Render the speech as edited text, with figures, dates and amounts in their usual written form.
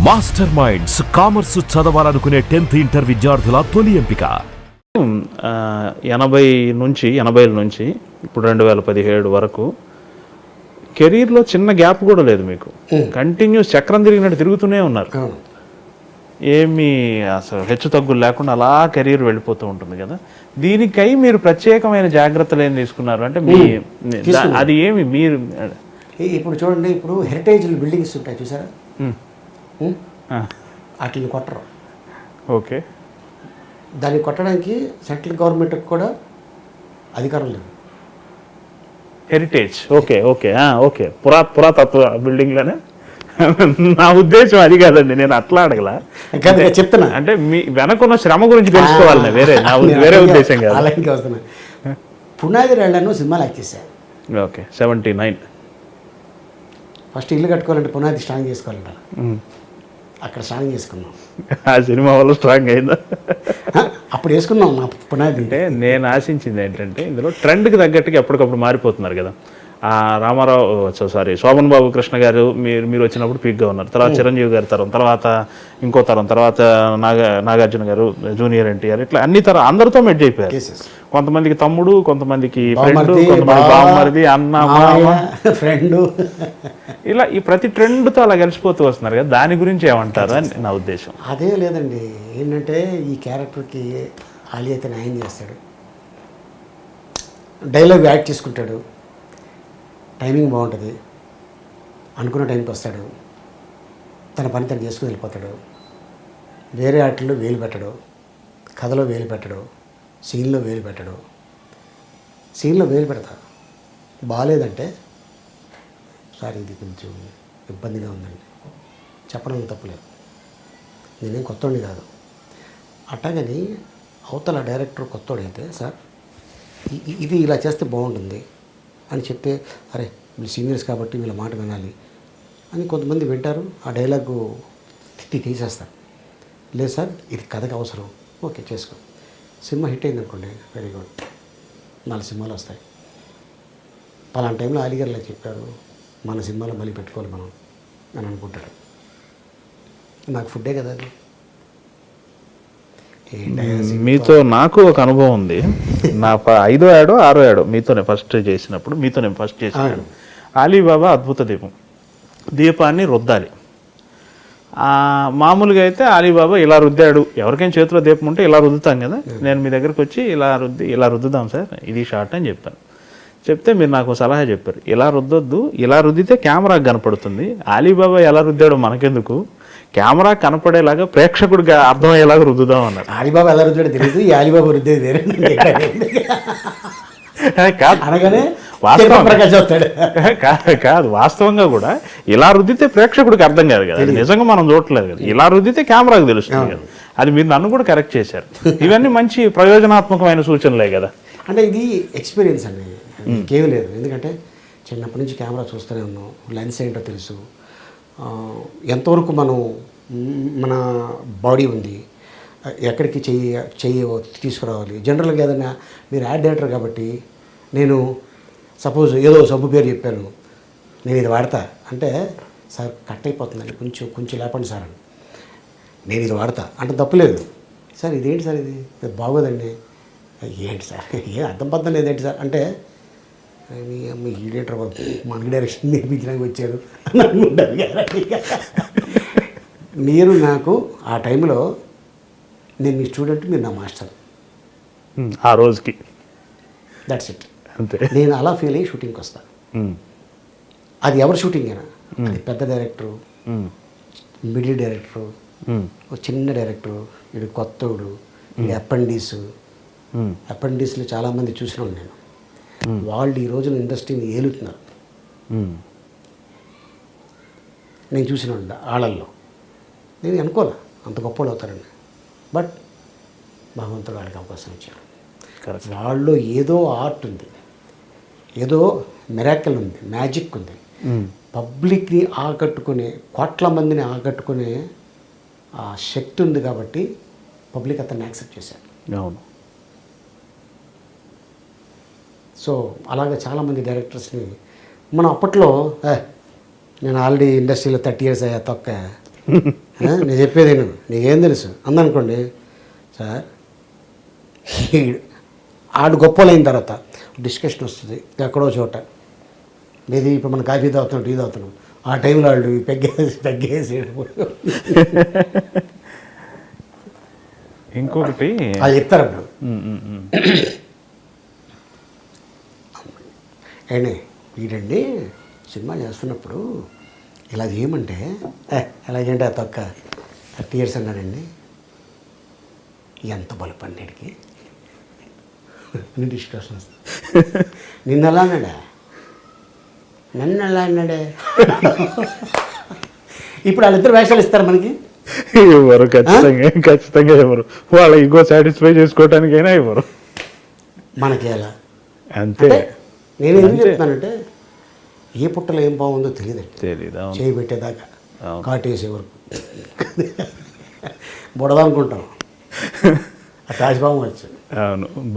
Master minds commerce చదవాలనుకునే 10th inter విద్యార్థుల తొలి ఎంపిక. 80ల నుంచి ఇప్పుడు 2017 వరకు కెరీర్లో చిన్న గ్యాప్ కూడా లేదు మీకు. కంటిన్యూస్ చక్రం తిరిగినట్టు తిరుగుతూనే ఉన్నారు. ఏమి అసలు హెచ్చు తగ్గులు లేకుండా అలా కెరీర్ వెళ్ళిపోతూ ఉంటుంది కదా. దీనికై మీరు ప్రత్యేకమైన జాగ్రత్తలు ఏం తీసుకున్నారు అంటే మీ అది ఏమి మీరు ఇప్పుడు చూడండి, ఇప్పుడు హెరిటేజ్ బిల్డింగ్స్ ఉంటాయి చూసారా, వాటిని కొట్టరు. ఓకే, దాన్ని కొట్టడానికి సెంట్రల్ గవర్నమెంట్కి కూడా అధికారం లేదు. హెరిటేజ్ ఓకే ఓకే ఓకే పురాతత్వ బిల్డింగ్లోనే నా ఉద్దేశం అది కాదండి, నేను అట్లా అడగల చెప్తున్నా. అంటే మీ వెనకున్న శ్రమ గురించి తెలుసుకోవాలి, వేరే ఉద్దేశం కాదు. అలాగే వస్తున్నా. పునాది రాళ్లను సినిమాలు యాక్ట్ చేశారు. ఓకే, 79 ఫస్ట్ ఇల్లు కట్టుకోవాలంటే పునాది స్ట్రాంగ్ చేసుకోవాలంట. అక్కడ స్ట్రాంగ్ చేసుకున్నాం. ఆ సినిమా వల్ల స్ట్రాంగ్ అయిందా? అప్పుడు వేసుకున్నాం మా పునాది. అంటే నేను ఆశించింది ఏంటంటే ఇందులో ట్రెండ్కి తగ్గట్టుగా ఎప్పటికప్పుడు మారిపోతున్నారు కదా. శోభన్ బాబు కృష్ణ గారు మీరు వచ్చినప్పుడు పీక్గా ఉన్నారు. తర్వాత చిరంజీవి గారి తరం, తర్వాత ఇంకో తరం, తర్వాత నాగార్జున గారు, జూనియర్ ఎన్టీఆర్, ఇట్లా అన్ని తరం అందరితో మెడ్జ్ అయిపోయారు. కొంతమందికి తమ్ముడు, కొంతమందికి ఫ్రెండ్, కొంతమంది బామ్మరిది, అన్న, మామ, ఫ్రెండ్, ఇలా ఈ ప్రతి ట్రెండ్తో అలా కలిసిపోతూ వస్తున్నారు కదా. దాని గురించి ఏమంటారు అని నా ఉద్దేశం. అదే లేదండి, ఏంటంటే ఈ క్యారెక్టర్కి ఆలీ అయితే న్యాయం చేస్తాడు, డైలాగ్ యాక్ట్ చేసుకుంటాడు, టైమింగ్ బాగుంటుంది, అనుకున్న టైంకి వస్తాడు, తన పని తను చేసుకుని వెళ్ళిపోతాడు, వేరే ఆటల్లో వేలు పెట్టడు, కథలో వేలు పెట్టడు, సీన్లో వేలు పెట్టడు. సీన్లో వేలు పెడతా బాగాలేదంటే సార్ ఇది కొంచెం ఇబ్బందిగా ఉందండి చెప్పడం తప్పులేదు, నేనేం కొత్తోడిని కాదు. అట్టగని అవతల డైరెక్టర్ కొత్తోడైతే సార్ ఇది ఇలా చేస్తే బాగుంటుంది అని చెప్తే, అరే వీళ్ళు సీనియర్స్ కాబట్టి వీళ్ళ మాట వినాలి అని కొంతమంది వింటారు. ఆ డైలాగు తీసేస్తారు. లేదు సార్ ఇది కథకు అవసరం, ఓకే చేసుకో. సినిమా హిట్ అయింది అనుకోండి, వెరీ గుడ్, 4 సినిమాలు వస్తాయి. పలానా టైంలో అలీగారులా చెప్పారు, మన సినిమాలో మళ్ళీ పెట్టుకోవాలి మనం అని అనుకుంటాడు. నాకు ఫుడ్డే కదా అది. మీతో నాకు ఒక అనుభవం ఉంది. నా 5వ ఏడో 6వ ఏడో మీతోనే ఫస్ట్ చేసినప్పుడు అలీబాబా అద్భుత దీపాన్ని రుద్దాలి. మామూలుగా అయితే అలీబాబా ఇలా రుద్దాడు, ఎవరికైనా చేతిలో దీపం ఉంటే ఇలా రుద్దుతాం కదా. నేను మీ దగ్గరకు వచ్చి ఇలా రుద్దుదాం సార్, ఇది షార్ట్ అని చెప్పాను. చెప్తే మీరు నాకు సలహా చెప్పారు, ఇలా రుద్దొద్దు, ఇలా రుద్దితే కెమెరాకి కనపడుతుంది. అలీబాబా ఎలా రుద్దాడో మనకెందుకు, కెమెరా కనపడేలాగా ప్రేక్షకుడిగా అర్థమయ్యేలాగా రుద్దుదాం అన్నారు. అలీబాబా ఎలా రుద్దాడో తెలియదు, ఈ అలీబాబా రుద్దేది వేరే అనగానే కాదు, వాస్తవంగా కూడా ఇలా రుద్దితే ప్రేక్షకుడికి అర్థం కాదు కదా, అది నిజంగా మనం చూడట్లేదు కదా. ఇలా రుద్దితే కెమెరాకి తెలుస్తుంది కదా. అది మీరు నన్ను కూడా కరెక్ట్ చేశారు. ఇవన్నీ మంచి ప్రయోజనాత్మకమైన సూచనలే కదా. అంటే ఇది ఎక్స్పీరియన్స్ అండి, ఇంకేమీ లేదు. ఎందుకంటే చిన్నప్పటి నుంచి కెమెరా చూస్తూనే ఉన్నాం, లెన్స్ ఏంటో తెలుసు, ఎంతవరకు మన బాడీ ఉంది, ఎక్కడికి చెయ్యి తీసుకురావాలి. జనరల్గా ఏదైనా మీరు యాడ్ డైరెక్టర్ కాబట్టి నేను సపోజ్ ఏదో సబ్బు పేరు చెప్పాను, నేను ఇది వాడతా అంటే సార్ కట్ అయిపోతుందండి, కొంచెం లేపండి సార్ అని, నేను ఇది వాడతా అంటే తప్పులేదు. సార్ ఇదేంటి సార్, ఇది బాగోదండి, ఏంటి సార్ అర్థం పద్ధం లేదేంటి సార్ అంటే, మీ డైరెక్టర్ మనకి డైరెక్షన్ నేర్పించడానికి వచ్చారు అని అనుకుంటారు. మీరు నాకు ఆ టైంలో నేను మీ స్టూడెంట్, మీరు నా మాస్టర్ ఆ రోజుకి. That's it. అంతే. నేను అలా ఫీల్ అయ్యి షూటింగ్కి వస్తాను. అది ఎవరు షూటింగ్ అయినా, అది పెద్ద డైరెక్టరు, మిడిల్ డైరెక్టరు, ఒక చిన్న డైరెక్టరు, ఇది కొత్తోడు, ఇది అపెండిస్లు చాలామంది చూసినాను నేను. వాళ్ళు ఈ రోజున ఇండస్ట్రీని ఏలుతున్నారు, నేను చూసిన వాళ్ళల్లో. నేను అనుకోలే అంత గొప్పలు అవుతారండి, బట్ భగవంతుడు వాళ్ళకి అవకాశం ఇచ్చాడు. వాళ్ళు ఏదో ఆర్ట్ ఉంది, ఏదో మిరాకిల్ ఉంది, మ్యాజిక్ ఉంది, పబ్లిక్ని ఆకట్టుకునే, కోట్ల మందిని ఆకట్టుకునే ఆ శక్తి ఉంది కాబట్టి పబ్లిక్ అతన్ని యాక్సెప్ట్ చేశారు. అవును. సో అలాగే చాలామంది డైరెక్టర్స్ని మనం అప్పట్లో నేను ఆల్రెడీ ఇండస్ట్రీలో 30 years అయ్యా తొక్క నేను చెప్పేది నీకేం తెలుసు అందనుకోండి సార్ ఆడు గొప్పలైన తర్వాత డిస్కషన్ వస్తుంది ఎక్కడో చోట ఇది ఇప్పుడు మనం కాఫీ తాగుతున్నాం టీ తాగుతున్నాం ఆ టైంలో వాళ్ళు పెగ్గేసి ఇంకొకటి వాళ్ళు చెప్తారు అప్పుడు ఏండి వీడండి సినిమా చేస్తున్నప్పుడు ఇలా చేయమంటే ఎలాగేంటి ఆ తొక్క 30 years అన్నాడండి ఎంత బలపడినాడికి డిస్కషన్ వస్తుంది నిన్న ఎలా అన్నాడా నన్ను ఎలా అన్నాడే ఇప్పుడు వాళ్ళిద్దరు వేషాలు ఇస్తారు మనకి ఇవ్వరు, ఖచ్చితంగా ఇవ్వరు. వాళ్ళ ఈగో సాటిస్ఫై చేసుకోవటానికైనా ఇవ్వరు. మనకి ఎలా అంతే. నేను ఎందుకు చెప్తానంటే ఏ పుట్టలో ఏం బాగుందో తెలియదండి. తెలీదు. చేయి పెట్టేదాకా కాటేసే వరకు బుడదా అనుకుంటాం ఆ కాశీబాబు వచ్చి. అవును.